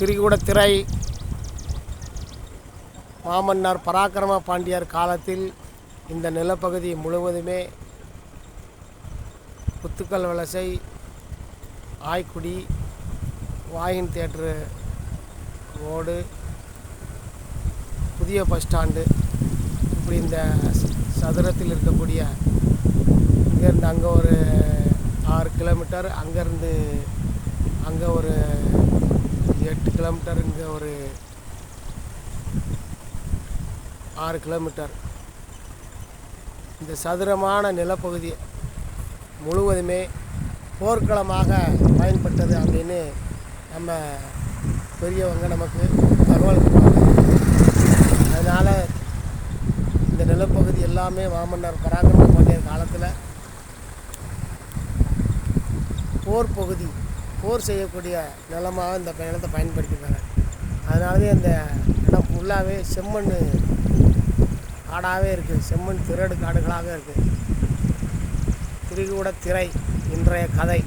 திரிகூடத்திரை மாமன்னர் பராக்கிரம பாண்டியர் காலத்தில் இந்த நிலப்பகுதி முழுவதுமே குத்துக்கல் வலசை, ஆய்க்குடி, வாயின் தியேட்ரு ரோடு, புதிய பஸ் ஸ்டாண்டு, இப்படி இந்த சதுரத்தில் இருக்கக்கூடிய இங்கேருந்து அங்கே ஒரு 6 கிலோமீட்டர், அங்கேருந்து அங்கே ஒரு 8 கிலோமீட்டர், இங்கே ஒரு 6 கிலோமீட்டர், இந்த சதுரமான நிலப்பகுதி முழுவதுமே போர்க்களமாக பயன்பட்டது அப்படின்னு நம்ம பெரியவங்க நமக்கு தகவல் கொடுப்பாங்க. அதனால் இந்த நிலப்பகுதி எல்லாமே மாமன்னர் பராக்கிரம பாண்டியர் காலத்தில் போர் பகுதி, போர் செய்யக்கூடிய நிலமாக இந்த நிலத்தை பயன்படுத்தியிருக்காங்க. அதனாலே இந்த இடம் ஃபுல்லாகவே செம்மண் காடாகவே இருக்குது, செம்மண் திரடு காடுகளாகவே இருக்குது. திரிகூடத்திரை இன்றைய கதை.